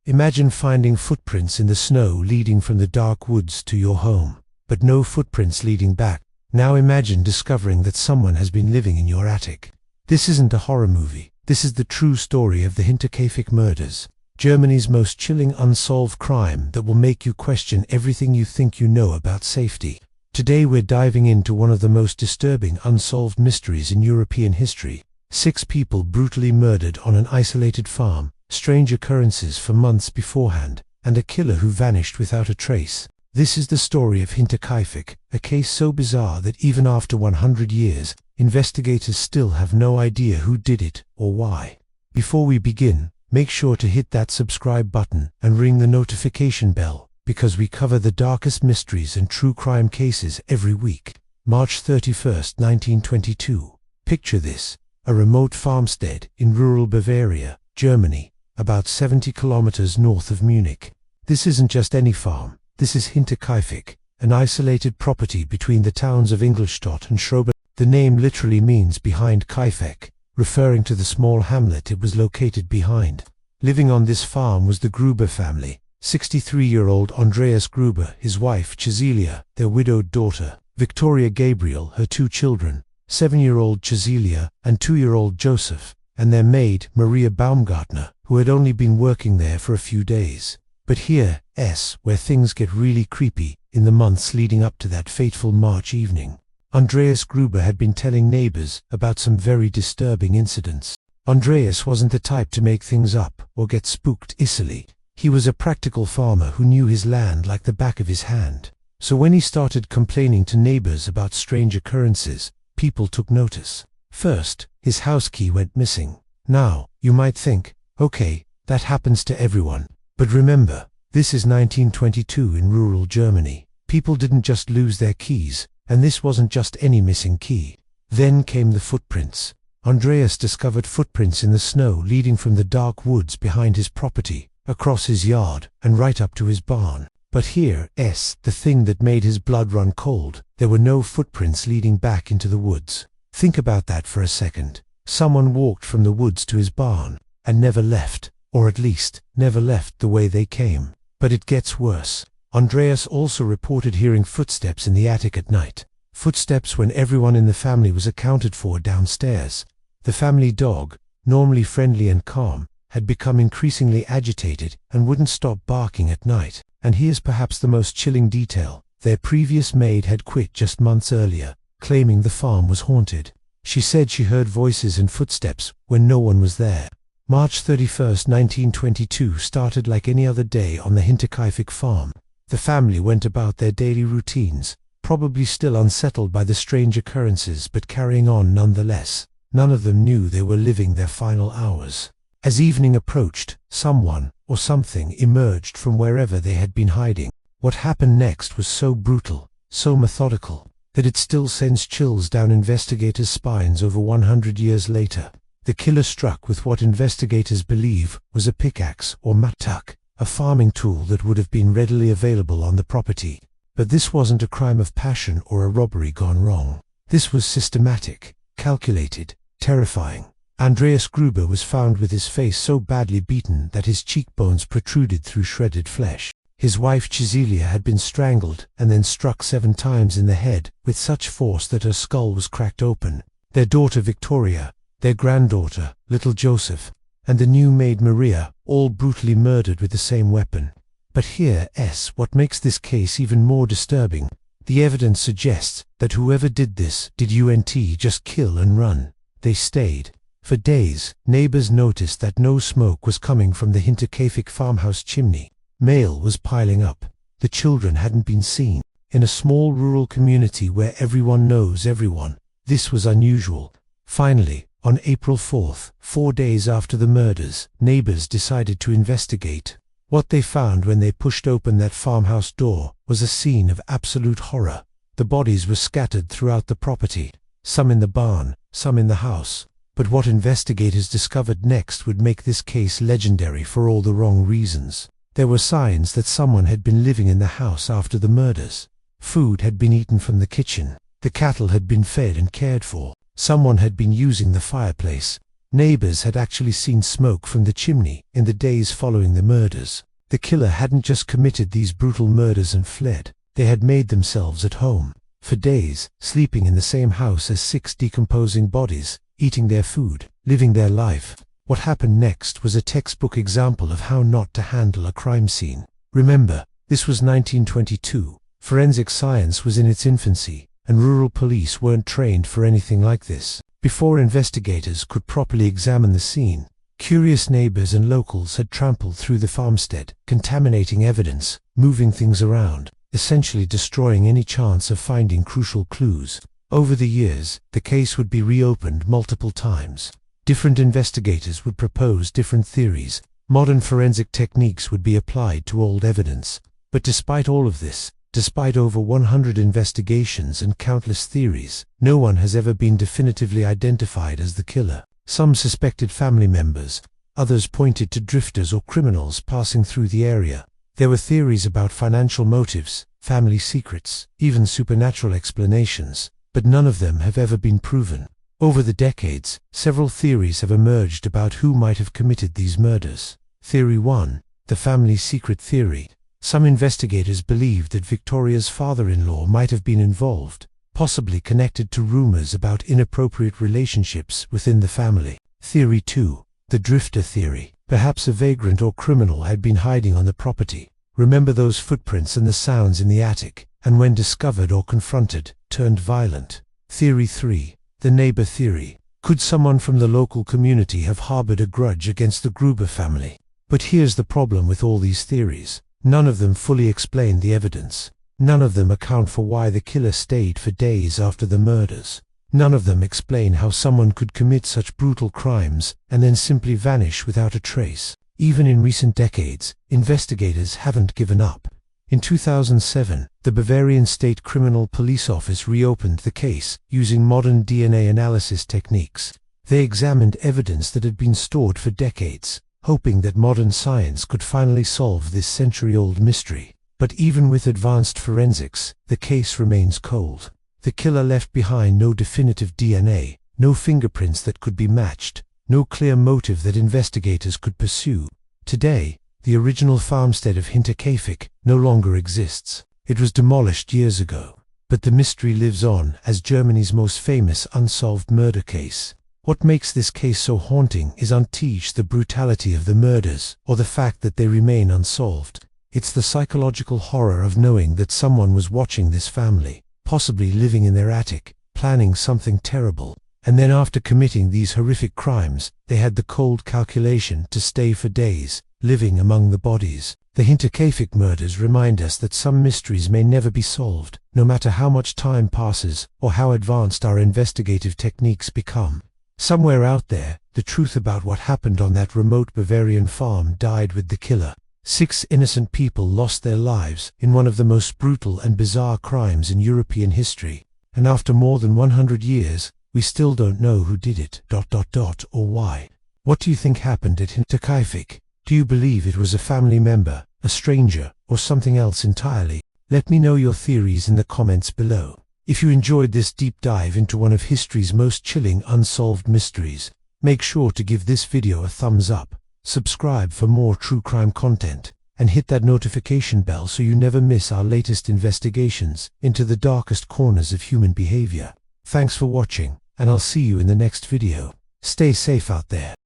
Imagine finding footprints in the snow leading from the dark woods to your home, but no footprints leading back. Now imagine discovering that someone has been living in your attic. This isn't a horror movie. This is the true story of the Hinterkaifeck murders, Germany's most chilling unsolved crime that will make you question everything you think you know about safety. Today we're diving into one of the most disturbing unsolved mysteries in European history. 6 people brutally murdered on an isolated farm, strange occurrences for months beforehand, and a killer who vanished without a trace. This is the story of Hinterkaifeck, a case so bizarre that even after 100 years, investigators still have no idea who did it or why. Before we begin, make sure to hit that subscribe button and ring the notification bell, because we cover the darkest mysteries and true crime cases every week. March 31st, 1922. Picture this: a remote farmstead in rural Bavaria, Germany, about 70 kilometers north of Munich. This isn't just any farm. This is Hinterkaifeck, an isolated property between the towns of Ingolstadt and Schrober. The name literally means behind Kaifeck, referring to the small hamlet it was located behind. Living on this farm was the Gruber family: 63-year-old Andreas Gruber, his wife Cecilia, their widowed daughter Victoria Gabriel, her 2 children, 7-year-old Cecilia and 2-year-old Joseph, and their maid Maria Baumgartner, who had only been working there for a few days. But here's where things get really creepy. In the months leading up to that fateful March evening, Andreas Gruber had been telling neighbors about some very disturbing incidents. Andreas wasn't the type to make things up or get spooked easily. He was a practical farmer who knew his land like the back of his hand. So when he started complaining to neighbors about strange occurrences, people took notice. First, his house key went missing. Now, you might think, okay, that happens to everyone. But remember, this is 1922 in rural Germany. People didn't just lose their keys, and this wasn't just any missing key. Then came the footprints. Andreas discovered footprints in the snow leading from the dark woods behind his property, across his yard, and right up to his barn. But here's the thing that made his blood run cold. There were no footprints leading back into the woods. Think about that for a second. Someone walked from the woods to his barn and never left, or at least never left the way they came. But it gets worse. Andreas also reported hearing footsteps in the attic at night. Footsteps when everyone in the family was accounted for downstairs. The family dog, normally friendly and calm, had become increasingly agitated and wouldn't stop barking at night. And here's perhaps the most chilling detail: their previous maid had quit just months earlier, claiming the farm was haunted. She said she heard voices and footsteps when no one was there. March 31st, 1922 started like any other day on the Hinterkaifeck farm. The family went about their daily routines, probably still unsettled by the strange occurrences but carrying on nonetheless. None of them knew they were living their final hours. As evening approached, someone or something emerged from wherever they had been hiding. What happened next was so brutal, so methodical, that it still sends chills down investigators' spines over 100 years later. The killer struck with what investigators believe was a pickaxe or mattock, a farming tool that would have been readily available on the property. But this wasn't a crime of passion or a robbery gone wrong. This was systematic, calculated, terrifying. Andreas Gruber was found with his face so badly beaten that his cheekbones protruded through shredded flesh. His wife Cecilia had been strangled and then struck 7 times in the head with such force that her skull was cracked open. Their daughter Victoria, their granddaughter, little Joseph, and the new maid Maria, all brutally murdered with the same weapon. But here's what makes this case even more disturbing. The evidence suggests that whoever did this didn't just kill and run. They stayed. For days, neighbors noticed that no smoke was coming from the Hinterkaifeck farmhouse chimney. Mail was piling up. The children hadn't been seen. In a small rural community where everyone knows everyone, this was unusual. Finally, on April 4th, 4 days after the murders, neighbors decided to investigate. What they found when they pushed open that farmhouse door was a scene of absolute horror. The bodies were scattered throughout the property, some in the barn, some in the house. But what investigators discovered next would make this case legendary for all the wrong reasons. There were signs that someone had been living in the house after the murders. Food had been eaten from the kitchen. The cattle had been fed and cared for. Someone had been using the fireplace. Neighbors had actually seen smoke from the chimney in the days following the murders. The killer hadn't just committed these brutal murders and fled. They had made themselves at home for days, sleeping in the same house as 6 decomposing bodies, eating their food, living their life. What happened next was a textbook example of how not to handle a crime scene. Remember, this was 1922. Forensic science was in its infancy, and rural police weren't trained for anything like this. Before investigators could properly examine the scene, curious neighbors and locals had trampled through the farmstead, contaminating evidence, moving things around, essentially destroying any chance of finding crucial clues. Over the years, the case would be reopened multiple times. Different investigators would propose different theories. Modern forensic techniques would be applied to old evidence. But despite all of this, despite over 100 investigations and countless theories, no one has ever been definitively identified as the killer. Some suspected family members, others pointed to drifters or criminals passing through the area. There were theories about financial motives, family secrets, even supernatural explanations, but none of them have ever been proven. Over the decades, several theories have emerged about who might have committed these murders. Theory 1, the family secret theory. Some investigators believed that Victoria's father-in-law might have been involved, possibly connected to rumors about inappropriate relationships within the family. Theory 2, the drifter theory. Perhaps a vagrant or criminal had been hiding on the property. Remember those footprints and the sounds in the attic, and when discovered or confronted, turned violent. Theory 3, the neighbor theory. Could someone from the local community have harbored a grudge against the Gruber family? But here's the problem with all these theories. None of them fully explain the evidence. None of them account for why the killer stayed for days after the murders. None of them explain how someone could commit such brutal crimes and then simply vanish without a trace. Even in recent decades, investigators haven't given up. In 2007, the Bavarian State Criminal Police Office reopened the case using modern DNA analysis techniques. They examined evidence that had been stored for decades, hoping that modern science could finally solve this century-old mystery. But even with advanced forensics, the case remains cold. The killer left behind no definitive DNA, no fingerprints that could be matched, no clear motive that investigators could pursue. Today, the original farmstead of Hinterkaifeck no longer exists. It was demolished years ago. But the mystery lives on as Germany's most famous unsolved murder case. What makes this case so haunting isn't the brutality of the murders or the fact that they remain unsolved. It's the psychological horror of knowing that someone was watching this family, possibly living in their attic, planning something terrible. And then after committing these horrific crimes, they had the cold calculation to stay for days, living among the bodies. The Hinterkaifeck murders remind us that some mysteries may never be solved, no matter how much time passes or how advanced our investigative techniques become. Somewhere out there, the truth about what happened on that remote Bavarian farm died with the killer. 6 innocent people lost their lives in one of the most brutal and bizarre crimes in European history. And after more than 100 years, we still don't know who did it, or why. What do you think happened at Hinterkaifeck? Do you believe it was a family member, a stranger, or something else entirely? Let me know your theories in the comments below. If you enjoyed this deep dive into one of history's most chilling unsolved mysteries, make sure to give this video a thumbs up, subscribe for more true crime content, and hit that notification bell so you never miss our latest investigations into the darkest corners of human behavior. Thanks for watching, and I'll see you in the next video. Stay safe out there.